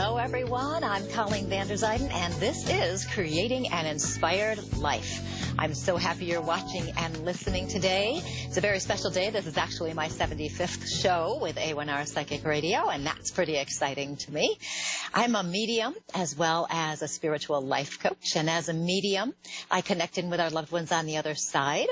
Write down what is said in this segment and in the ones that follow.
Hello, everyone. I'm Colleen Vanderzyden, and this is Creating an Inspired Life. I'm so happy you're watching and listening today. It's a very special day. This is actually my 75th show with A1R Psychic Radio, and that's pretty exciting to me. I'm a medium as well as a spiritual life coach, and as a medium, I connect in with our loved ones on the other side.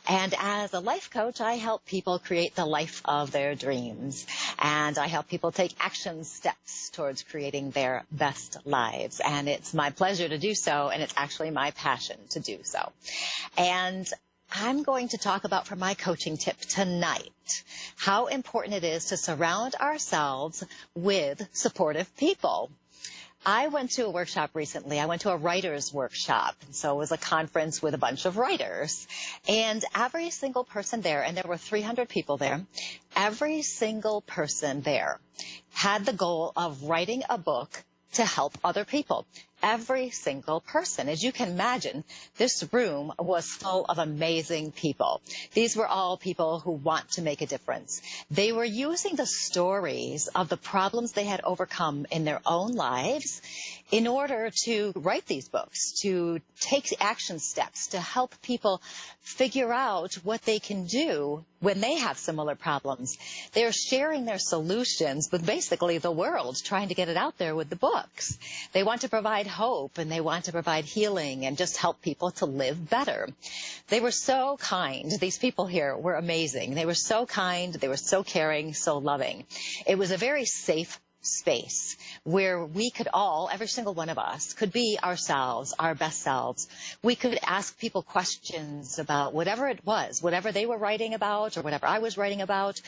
And as a life coach, I help people create the life of their dreams, and I help people take action steps towards creating their best lives. And it's my pleasure to do so, and it's actually my passion to do so. And I'm going to talk about, for my coaching tip tonight, how important it is to surround ourselves with supportive people. I went to a workshop recently. I went to a writer's workshop. So it was a conference with a bunch of writers. And every single person there, and there were 300 people there, every single person there had the goal of writing a book to help other people. Every single person. As you can imagine, this room was full of amazing people. These were all people who want to make a difference. They were using the stories of the problems they had overcome in their own lives in order to write these books, to take action steps, to help people figure out what they can do when they have similar problems. They're sharing their solutions with basically the world, trying to get it out there with the books. They want to provide hope, and they want to provide healing and just help people to live better. They were so kind. These people here were amazing. They were so kind. They were so caring, so loving. It was a very safe space where we could all, every single one of us, could be ourselves, our best selves. We could ask people questions about whatever it was, whatever they were writing about or whatever I was writing about.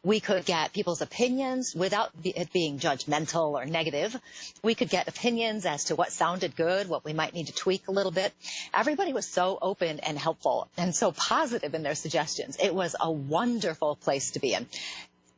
We could get people's opinions without it being judgmental or negative. We could get opinions as to what sounded good, what we might need to tweak a little bit. Everybody was so open and helpful and so positive in their suggestions. It was a wonderful place to be in.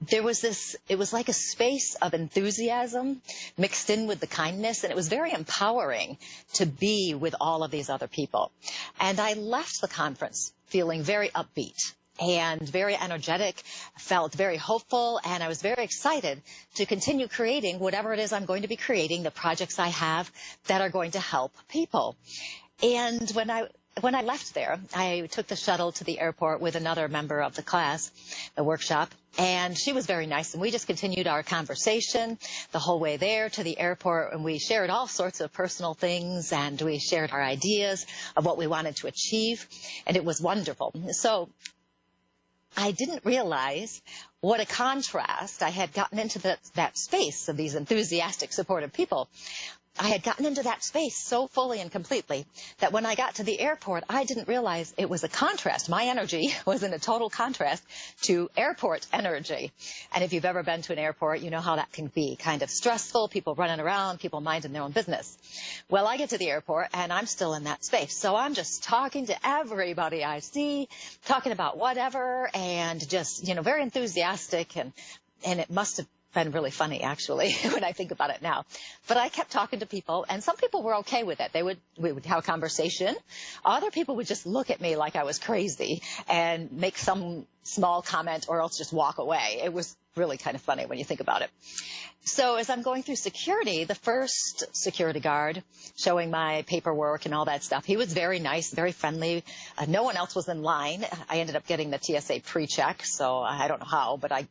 There was this, it was like a space of enthusiasm mixed in with the kindness, and it was very empowering to be with all of these other people. And I left the conference feeling very upbeat and very energetic, felt very hopeful, and I was very excited to continue creating whatever it is I'm going to be creating, the projects I have that are going to help people. And when I left there, I took the shuttle to the airport with another member of the class, the workshop, and she was very nice. And we just continued our conversation the whole way there to the airport, and we shared all sorts of personal things, and we shared our ideas of what we wanted to achieve, and it was wonderful. So I didn't realize what a contrast I had gotten into that space of these enthusiastic, supportive people. I had gotten into that space so fully and completely that when I got to the airport, I didn't realize it was a contrast. My energy was in a total contrast to airport energy. And if you've ever been to an airport, you know how that can be kind of stressful, people running around, people minding their own business. Well, I get to the airport and I'm still in that space. So I'm just talking to everybody I see, talking about whatever, and just, you know, very enthusiastic, and it must have been really funny, actually, when I think about it now. But I kept talking to people, and some people were okay with it. We would have a conversation. Other people would just look at me like I was crazy and make some small comment or else just walk away. It was really kind of funny when you think about it. So as I'm going through security, the first security guard showing my paperwork and all that stuff, he was very nice, very friendly. No one else was in line. I ended up getting the TSA pre-check, so I don't know how, but I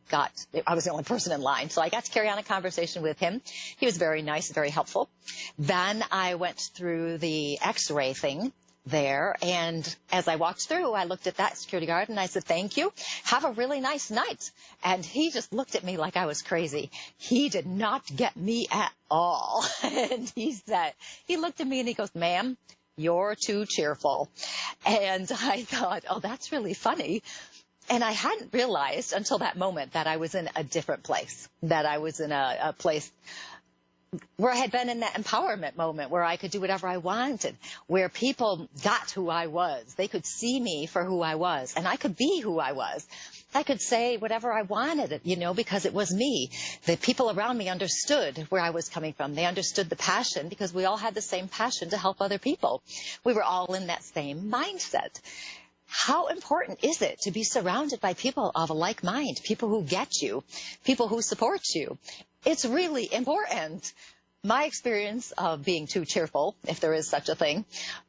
was the only person in line. So I got to carry on a conversation with him. He was very nice, very helpful. Then I went through the X-ray thing there, and as I walked through, I looked at that security guard and I said, "Thank you. Have a really nice night." And he just looked at me like I was crazy. He did not get me at all. And he looked at me and he goes, "Ma'am, you're too cheerful." And I thought, oh, that's really funny. And I hadn't realized until that moment that I was in a different place, that I was in a place where I had been in that empowerment moment where I could do whatever I wanted, where people got who I was. They could see me for who I was, and I could be who I was. I could say whatever I wanted, you know, because it was me. The people around me understood where I was coming from. They understood the passion because we all had the same passion to help other people. We were all in that same mindset. How important is it to be surrounded by people of a like mind, people who get you, people who support you? It's really important. My experience of being too cheerful, if there is such a thing,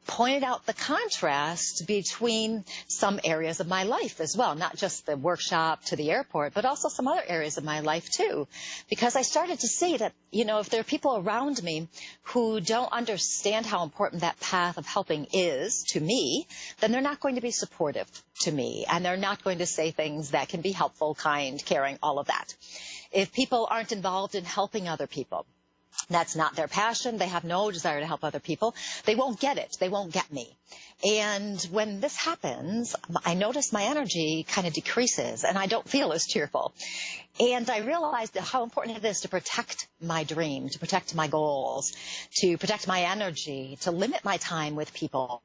pointed out the contrast between some areas of my life as well, not just the workshop to the airport, but also some other areas of my life too. Because I started to see that, if there are people around me who don't understand how important that path of helping is to me, then they're not going to be supportive to me, and they're not going to say things that can be helpful, kind, caring, all of that. If people aren't involved in helping other people, that's not their passion. They have no desire to help other people. They won't get it. They won't get me. And when this happens, I notice my energy kind of decreases and I don't feel as cheerful. And I realized how important it is to protect my dream, to protect my goals, to protect my energy, to limit my time with people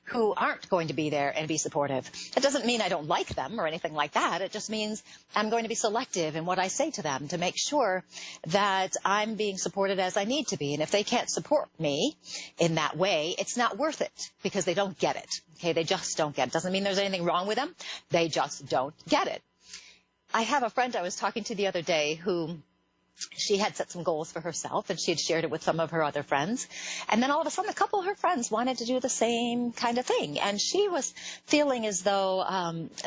who aren't going to be there and be supportive. It doesn't mean I don't like them or anything like that. It just means I'm going to be selective in what I say to them to make sure that I'm being supported as I need to be. And if they can't support me in that way, it's not worth it because they don't get it. Okay, they just don't get it. Doesn't mean there's anything wrong with them. They just don't get it. I have a friend I was talking to the other day who she had set some goals for herself, and she had shared it with some of her other friends. And then all of a sudden, a couple of her friends wanted to do the same kind of thing. And she was feeling as though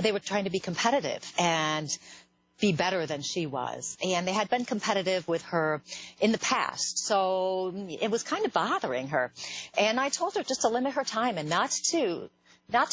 they were trying to be competitive and be better than she was. And they had been competitive with her in the past. So it was kind of bothering her. And I told her just to limit her time and not to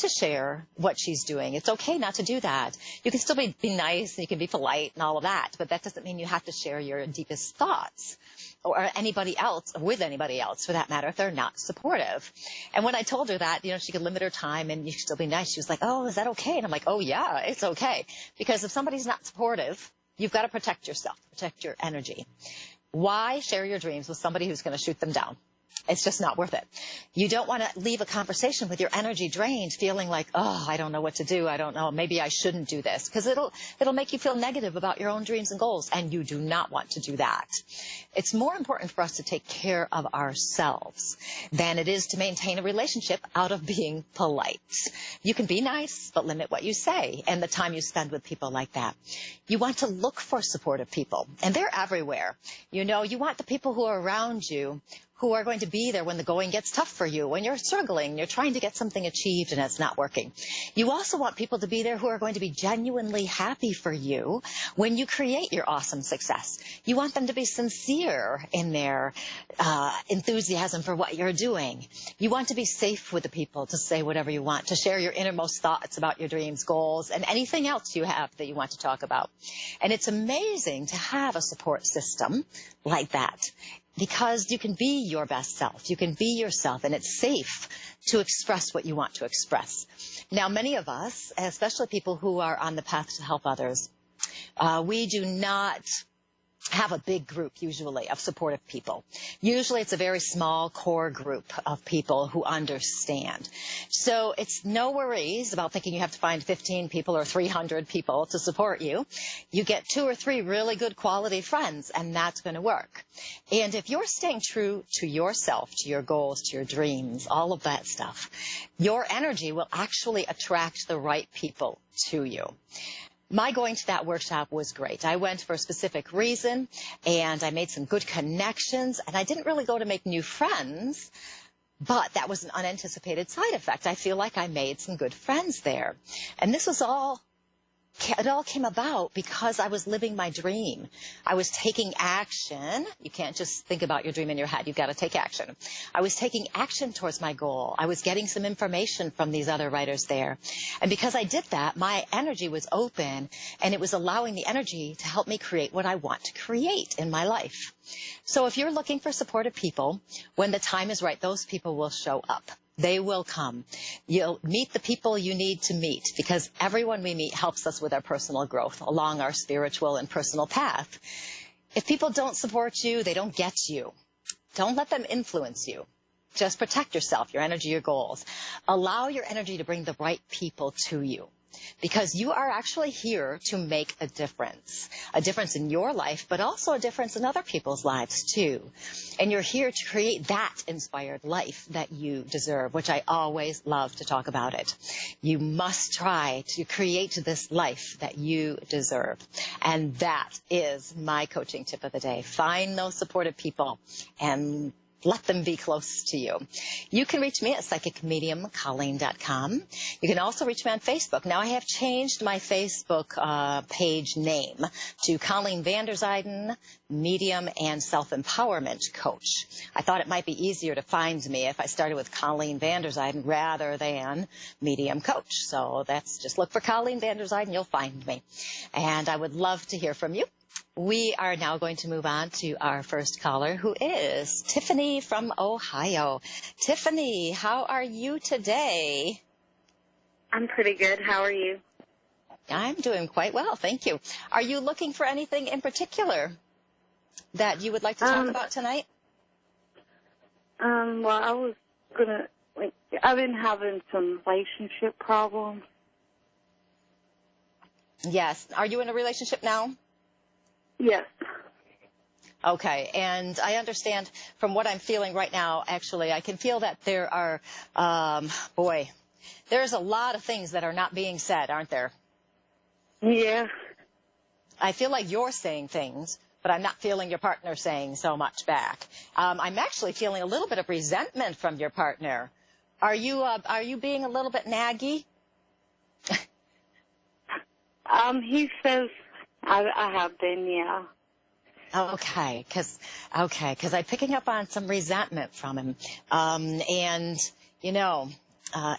share what she's doing. It's okay not to do that. You can still be nice and you can be polite and all of that, but that doesn't mean you have to share your deepest thoughts or anybody else, or with anybody else for that matter, if they're not supportive. And when I told her that, she could limit her time and you should still be nice, she was like, oh, is that okay? And I'm like, oh yeah, it's okay. Because if somebody's not supportive, you've got to protect yourself, protect your energy. Why share your dreams with somebody who's going to shoot them down? It's just not worth it. You don't want to leave a conversation with your energy drained, feeling like, oh, I don't know what to do. I don't know. Maybe I shouldn't do this, because it'll make you feel negative about your own dreams and goals, and you do not want to do that. It's more important for us to take care of ourselves than it is to maintain a relationship out of being polite. You can be nice, but limit what you say and the time you spend with people like that. You want to look for supportive people, and they're everywhere. You want the people who are around you who are going to be there when the going gets tough for you, when you're struggling, you're trying to get something achieved and it's not working. You also want people to be there who are going to be genuinely happy for you when you create your awesome success. You want them to be sincere in their enthusiasm for what you're doing. You want to be safe with the people to say whatever you want, to share your innermost thoughts about your dreams, goals, and anything else you have that you want to talk about. And it's amazing to have a support system like that, because you can be your best self. You can be yourself, and it's safe to express what you want to express. Now, many of us, especially people who are on the path to help others, we do not have a big group usually of supportive people. Usually it's a very small core group of people who understand. So it's no worries about thinking you have to find 15 people or 300 people to support you. You get 2 or 3 really good quality friends, and that's going to work. And if you're staying true to yourself, to your goals, to your dreams, all of that stuff, your energy will actually attract the right people to you. My going to that workshop was great. I went for a specific reason, and I made some good connections, and I didn't really go to make new friends, but that was an unanticipated side effect. I feel like I made some good friends there. And this was it all came about because I was living my dream. I was taking action. You can't just think about your dream in your head. You've got to take action. I was taking action towards my goal. I was getting some information from these other writers there. And because I did that, my energy was open, and it was allowing the energy to help me create what I want to create in my life. So if you're looking for supportive people, when the time is right, those people will show up. They will come. You'll meet the people you need to meet, because everyone we meet helps us with our personal growth along our spiritual and personal path. If people don't support you, they don't get you. Don't let them influence you. Just protect yourself, your energy, your goals. Allow your energy to bring the right people to you. because you are actually here to make a difference in your life, but also a difference in other people's lives too. And you're here to create that inspired life that you deserve, which I always love to talk about it. You must try to create this life that you deserve. And that is my coaching tip of the day. Find those supportive people and let them be close to you. You can reach me at psychicmediumcolleen.com. You can also reach me on Facebook. Now I have changed my Facebook page name to Colleen Vanderzyden, Medium and Self-Empowerment Coach. I thought it might be easier to find me if I started with Colleen Vanderzyden rather than Medium Coach. So that's just look for Colleen Vanderzyden, you'll find me. And I would love to hear from you. We are now going to move on to our first caller, who is Tiffany from Ohio. Tiffany, how are you today? I'm pretty good. How are you? I'm doing quite well, thank you. Are you looking for anything in particular that you would like to talk about tonight? Well, I was I've been having some relationship problems. Yes. Are you in a relationship now? Yes. Okay, and I understand from what I'm feeling right now, actually, I can feel that there are, there's a lot of things that are not being said, aren't there? Yeah. I feel like you're saying things, but I'm not feeling your partner saying so much back. I'm actually feeling a little bit of resentment from your partner. Are you being a little bit naggy? He says I have been, yeah. Okay, because I'm picking up on some resentment from him. And,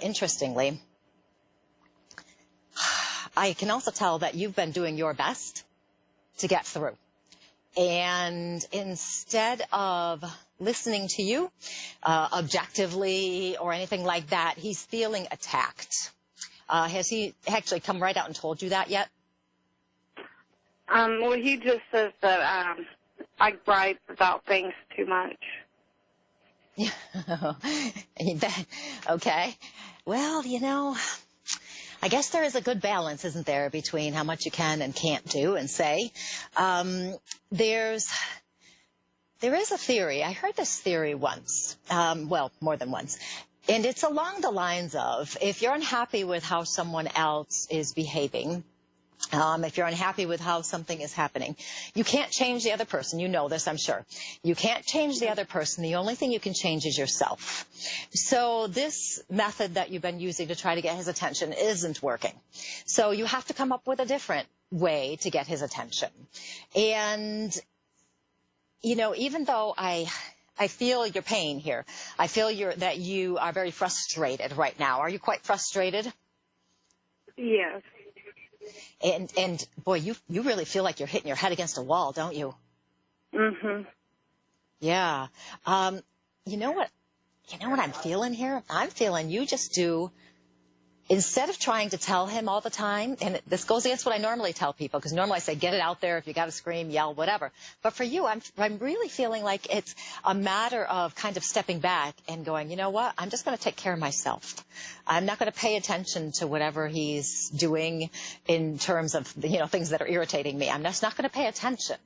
interestingly, I can also tell that you've been doing your best to get through. And instead of listening to you objectively or anything like that, he's feeling attacked. Has he actually come right out and told you that yet? Well, he just says that I gripe about things too much. Okay. Well, I guess there is a good balance, isn't there, between how much you can and can't do and say. There is a theory. I heard this theory once, more than once. And it's along the lines of, if you're unhappy with how someone else is behaving, if you're unhappy with how something is happening, you can't change the other person. You know this, I'm sure. You can't change the other person. The only thing you can change is yourself. So this method that you've been using to try to get his attention isn't working. So you have to come up with a different way to get his attention. And, even though I feel your pain here, I feel that you are very frustrated right now. Are you quite frustrated? Yes. And boy, you really feel like you're hitting your head against a wall, don't you? Mm-hmm. Yeah. You know what I'm feeling here? I'm feeling you just do, instead of trying to tell him all the time, and this goes against what I normally tell people, because normally I say, get it out there, if you got to scream, yell, whatever. But for you, I'm really feeling like it's a matter of kind of stepping back and going, you know what, I'm just going to take care of myself. I'm not going to pay attention to whatever he's doing in terms of, things that are irritating me. I'm just not going to pay attention.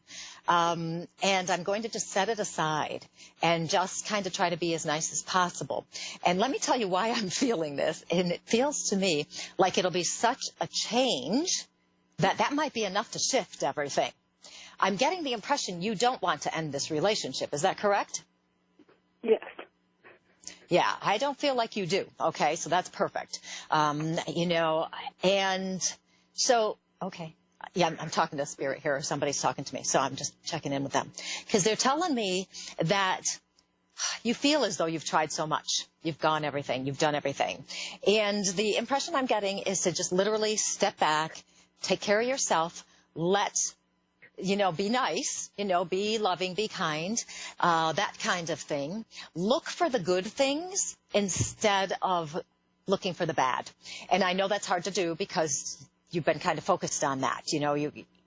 And I'm going to just set it aside and just kind of try to be as nice as possible. And let me tell you why I'm feeling this. And it feels to me like it'll be such a change that might be enough to shift everything. I'm getting the impression you don't want to end this relationship. Is that correct? Yes. Yeah, I don't feel like you do. Okay, so that's perfect. And so, okay. Yeah, I'm talking to spirit here, or somebody's talking to me, so I'm just checking in with them. Because they're telling me that you feel as though you've tried so much. You've gone everything. You've done everything. And the impression I'm getting is to just literally step back, take care of yourself, be nice, be loving, be kind, that kind of thing. Look for the good things instead of looking for the bad. And I know that's hard to do because you've been kind of focused on that.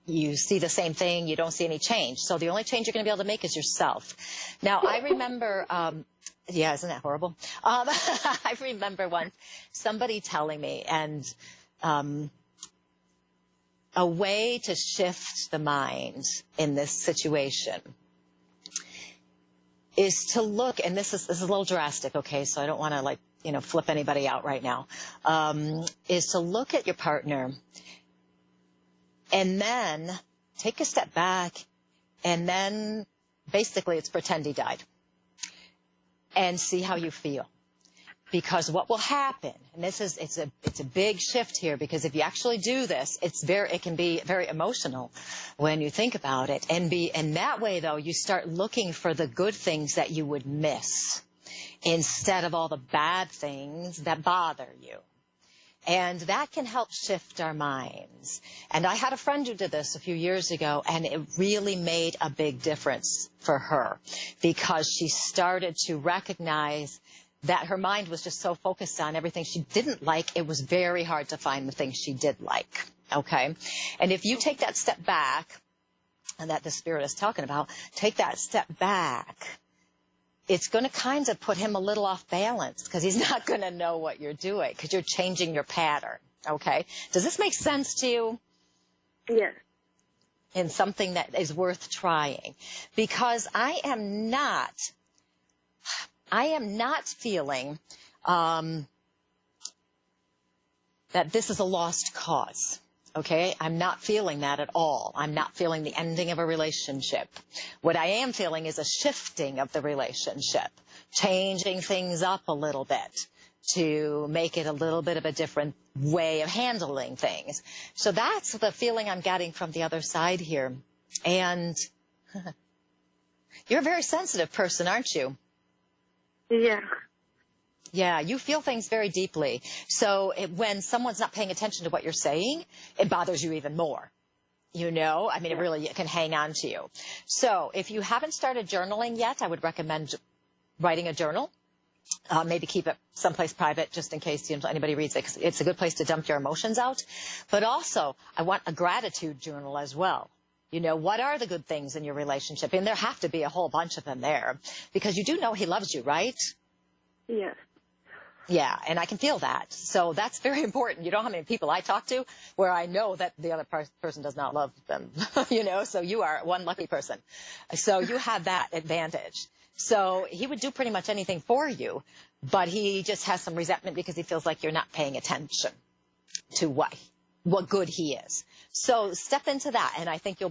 You see the same thing, you don't see any change. So the only change you're going to be able to make is yourself. Now, I remember, isn't that horrible? I remember once somebody telling me, and a way to shift the mind in this situation is to look, and this is a little drastic, okay, so I don't want to flip anybody out right now, is to look at your partner and then take a step back, and then basically it's pretend he died and see how you feel. Because what will happen, and it's a big shift here, because if you actually do this, it can be very emotional when you think about it. And that way, though, you start looking for the good things that you would miss instead of all the bad things that bother you. And that can help shift our minds. And I had a friend who did this a few years ago, and it really made a big difference for her, because she started to recognize that her mind was just so focused on everything she didn't like, it was very hard to find the things she did like, okay? And if you take that step back, and that the Spirit is talking about, take that step back, it's going to kind of put him a little off balance, because he's not going to know what you're doing, because you're changing your pattern, okay? Does this make sense to you? Yes. And something that is worth trying, because I am not feeling that this is a lost cause, okay? I'm not feeling that at all. I'm not feeling the ending of a relationship. What I am feeling is a shifting of the relationship, changing things up a little bit to make it a little bit of a different way of handling things. So that's the feeling I'm getting from the other side here. And you're a very sensitive person, aren't you? Yeah. Yeah, you feel things very deeply. So when someone's not paying attention to what you're saying, it bothers you even more. It can hang on to you. So if you haven't started journaling yet, I would recommend writing a journal. Maybe keep it someplace private just in case anybody reads it, 'cause it's a good place to dump your emotions out. But also, I want a gratitude journal as well. What are the good things in your relationship? And there have to be a whole bunch of them there, because you do know he loves you, right? Yes. Yeah, and I can feel that. So that's very important. You know how many people I talk to where I know that the other person does not love them, so you are one lucky person. So you have that advantage. So he would do pretty much anything for you, but he just has some resentment because he feels like you're not paying attention to what good he is. So step into that, and I think you'll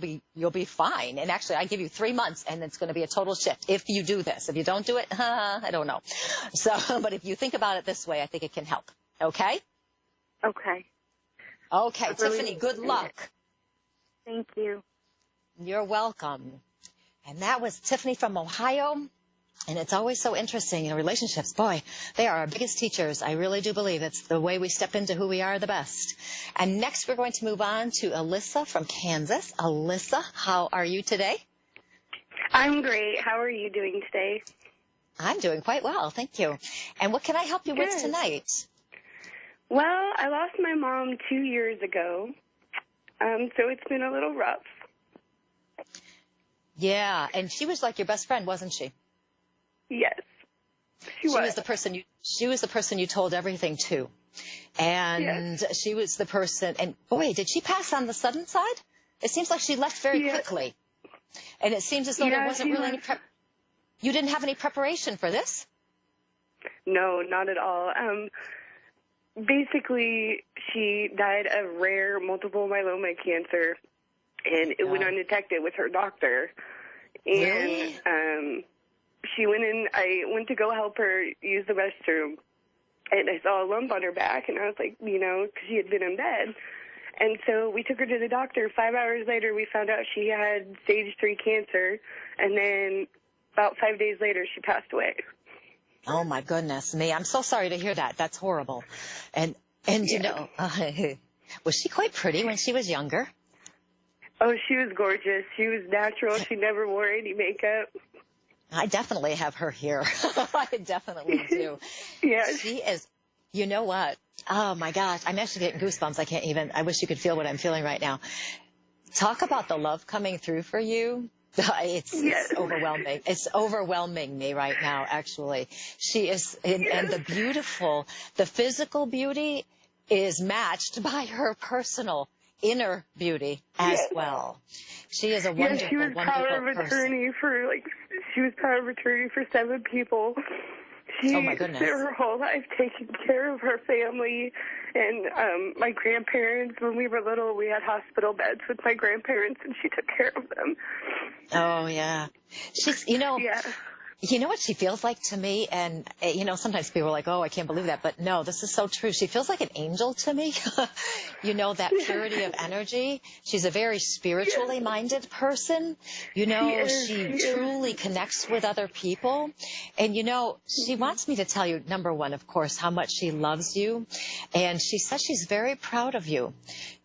be fine. And actually, I give you 3 months, and it's going to be a total shift if you do this. If you don't do it, I don't know. So, but if you think about it this way, I think it can help. Okay? Okay. Okay, Tiffany, good luck. Thank you. You're welcome. And that was Tiffany from Ohio. And it's always so interesting, relationships, boy, they are our biggest teachers. I really do believe it's the way we step into who we are the best. And next we're going to move on to Alyssa from Kansas. Alyssa, how are you today? I'm great. How are you doing today? I'm doing quite well, thank you. And what can I help you with tonight? Well, I lost my mom 2 years ago, so it's been a little rough. Yeah, and she was like your best friend, wasn't she? Yes, she was the person you told everything to. And yes. She was the person, and boy, did she pass on the sudden side? It seems like she left very quickly. And it seems as though there wasn't really any you didn't have any preparation for this? No, not at all. Basically, she died of rare multiple myeloma cancer, and it went undetected with her doctor. And really? She went in, I went to go help her use the restroom, and I saw a lump on her back, and I was like, because she had been in bed. And so we took her to the doctor. 5 hours later, we found out she had stage 3 cancer, and then about 5 days later, she passed away. Oh, my goodness me. I'm so sorry to hear that. That's horrible. And was she quite pretty when she was younger? Oh, she was gorgeous. She was natural. She never wore any makeup. I definitely have her here. I definitely do. Yes. She is, you know what? Oh, my gosh. I'm actually getting goosebumps. I wish you could feel what I'm feeling right now. Talk about the love coming through for you. It's overwhelming. It's overwhelming me right now, actually. She is, and the physical beauty is matched by her personal inner beauty as well. She is a wonderful, she was power of attorney she was power of attorney for 7 people. She oh my goodness. spent her whole life taking care of her family and my grandparents. When we were little, we had hospital beds with my grandparents, and she took care of them. Oh yeah, she's You know what she feels like to me? And, sometimes people are like, oh, I can't believe that. But no, this is so true. She feels like an angel to me. That purity of energy. She's a very spiritually minded person. She truly connects with other people. And, she wants me to tell you, number one, of course, how much she loves you. And she says she's very proud of you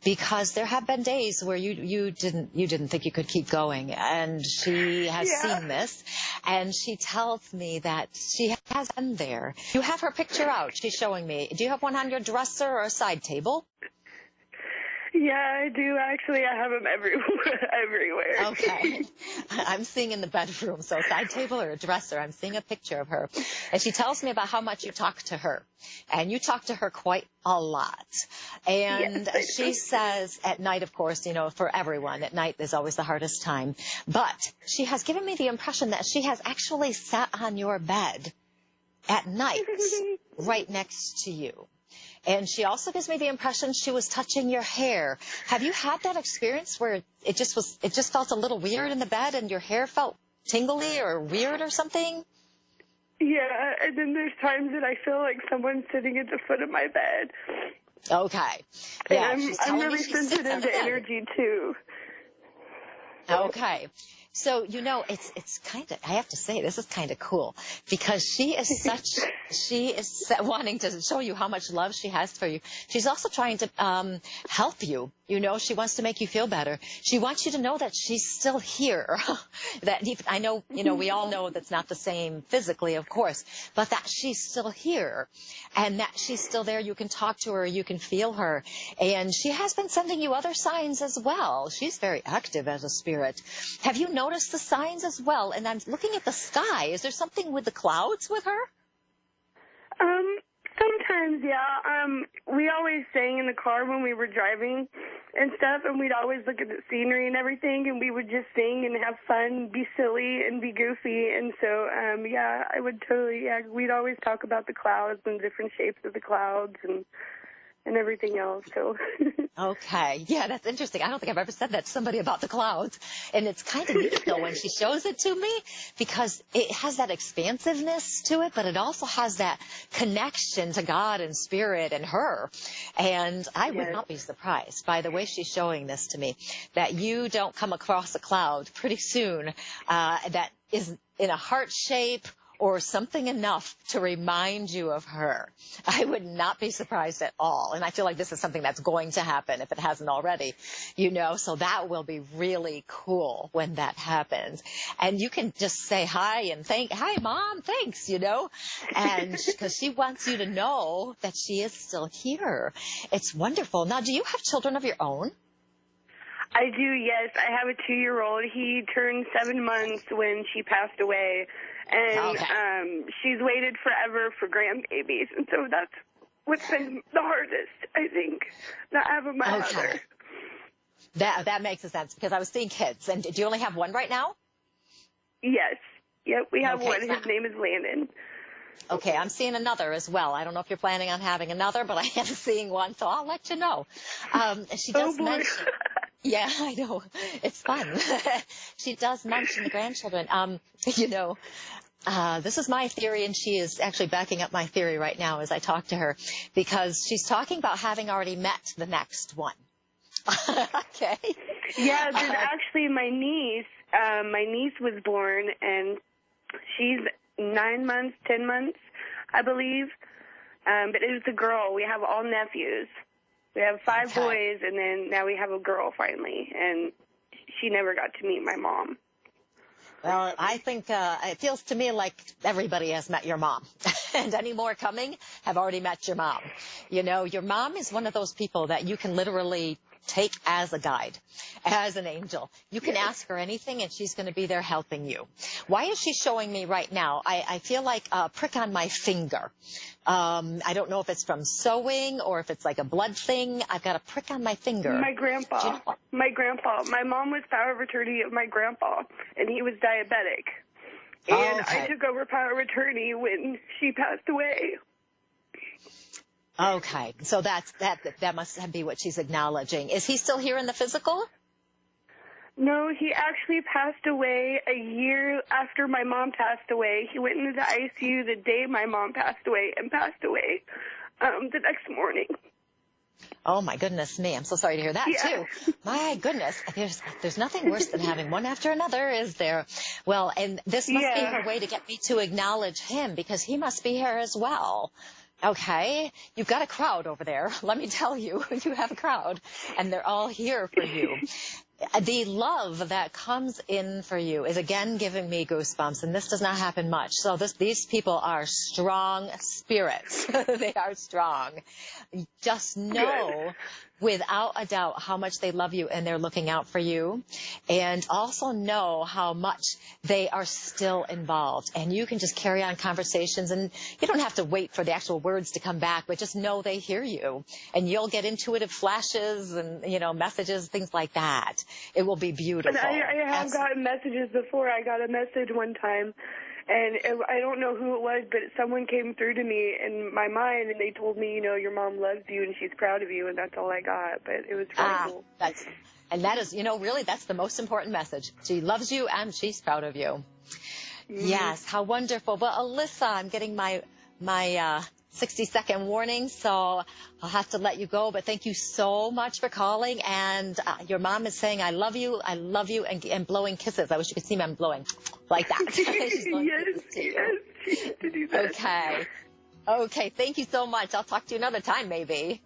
because there have been days where you didn't think you could keep going. And she has seen this. And she tells me that she has been there. You have her picture out. She's showing me. Do you have one on your dresser or a side table? Yeah, I do. Actually, I have them everywhere. Okay. I'm seeing in the bedroom, so side table or a dresser. I'm seeing a picture of her. And she tells me about how much you talk to her. And you talk to her quite a lot. And she says at night, of course, for everyone, at night is always the hardest time. But she has given me the impression that she has actually sat on your bed at night right next to you. And she also gives me the impression she was touching your hair. Have you had that experience where it just felt a little weird in the bed and your hair felt tingly or weird or something? Yeah, and then there's times that I feel like someone's sitting at the foot of my bed. Okay. Yeah, and I'm really sensitive to energy too. Okay. So, it's kind of, I have to say, this is kind of cool because she is wanting to show you how much love she has for you. She's also trying to help you. She wants to make you feel better. She wants you to know that she's still here. I know, we all know that's not the same physically, of course, but that she's still here and that she's still there. You can talk to her, you can feel her. And she has been sending you other signs as well. She's very active as a spirit. Have you noticed the signs as well? And I'm looking at the sky. Is there something with the clouds with her? Sometimes, yeah. We always sang in the car when we were driving and stuff, and we'd always look at the scenery and everything, and we would just sing and have fun, be silly and be goofy. And so, I would totally, we'd always talk about the clouds and different shapes of the clouds and everything else. So. Okay. Yeah, that's interesting. I don't think I've ever said that to somebody about the clouds. And it's kind of neat, though, when she shows it to me because it has that expansiveness to it, but it also has that connection to God and Spirit and her. And I would not be surprised by the way she's showing this to me, that you don't come across a cloud pretty soon that is in a heart shape or something enough to remind you of her. I would not be surprised at all. And I feel like this is something that's going to happen if it hasn't already, so that will be really cool when that happens. And you can just say hi and hi, Mom, thanks, and because she wants you to know that she is still here. It's wonderful. Now, do you have children of your own? I do, yes. I have a 2-year-old. He turned 7 months when she passed away. And she's waited forever for grandbabies. And so that's what's been the hardest, I think, not having my mother. That makes sense because I was seeing kids. And do you only have one right now? Yes. Yep, we have one. His name is Landon. Okay, I'm seeing another as well. I don't know if you're planning on having another, but I am seeing one, so I'll let you know. She does mention... Yeah, I know. It's fun. She does mention the grandchildren. This is my theory, and she is actually backing up my theory right now as I talk to her, because she's talking about having already met the next one. Okay. Yeah, there's actually my niece. My niece was born, and she's 9 months, 10 months, I believe. But it was a girl. We have all nephews. We have 5 boys, and then now we have a girl finally, and she never got to meet my mom. Well, I think it feels to me like everybody has met your mom, and any more coming have already met your mom. Your mom is one of those people that you can literally take as a guide, as an angel. You can ask her anything, and she's going to be there helping you. Why is she showing me right now? I feel like a prick on my finger. I don't know if it's from sewing or if it's like a blood thing. I've got a prick on my finger. My grandpa. Do you know? My grandpa. My mom was power of attorney of my grandpa, and he was diabetic. And Okay. I took over power of attorney when she passed away. Okay, so that must be what she's acknowledging. Is he still here in the physical? No, he actually passed away a year after my mom passed away. He went into the ICU the day my mom passed away and passed away the next morning. Oh my goodness me, I'm so sorry to hear that too. My goodness, there's nothing worse than having one after another, is there? Well, and this must be her way to get me to acknowledge him, because he must be here as well. Okay, you've got a crowd over there. Let me tell you, you have a crowd, and they're all here for you. The love that comes in for you is again giving me goosebumps, and this does not happen much. So these people are strong spirits. They are strong. Just know without a doubt how much they love you and they're looking out for you, and also know how much they are still involved. And you can just carry on conversations, and you don't have to wait for the actual words to come back, but just know they hear you, and you'll get intuitive flashes and, you know, messages, things like that. It will be beautiful. And I have gotten messages before. I got a message one time, and I don't know who it was, but someone came through to me in my mind, and they told me, you know, your mom loves you and she's proud of you, and that's all I got. But it was really cool. That is, you know, really, that's the most important message. She loves you and she's proud of you. Mm-hmm. Yes, how wonderful. Well, Alyssa, I'm getting my 60-second warning, so I'll have to let you go. But thank you so much for calling. And your mom is saying, I love you, and blowing kisses. I wish you could see me. I'm blowing like that. She's blowing kisses to you. Yes, she used to do that. Okay, thank you so much. I'll talk to you another time, maybe.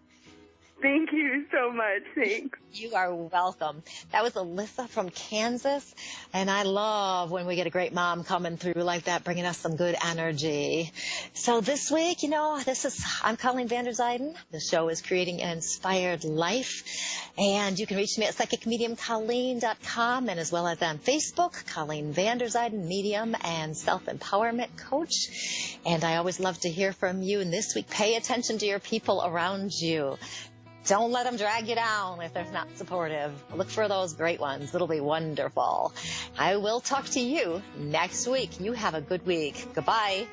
Thank you so much. Thanks. You are welcome. That was Alyssa from Kansas, and I love when we get a great mom coming through like that, bringing us some good energy. So this week, you know, I'm Colleen Vanderzyden. The show is Creating an Inspired Life, and you can reach me at psychicmediumcolleen.com, and as well as on Facebook, Colleen Vanderzyden, medium and self-empowerment coach. And I always love to hear from you. And this week, pay attention to your people around you. Don't let them drag you down if they're not supportive. Look for those great ones. It'll be wonderful. I will talk to you next week. You have a good week. Goodbye.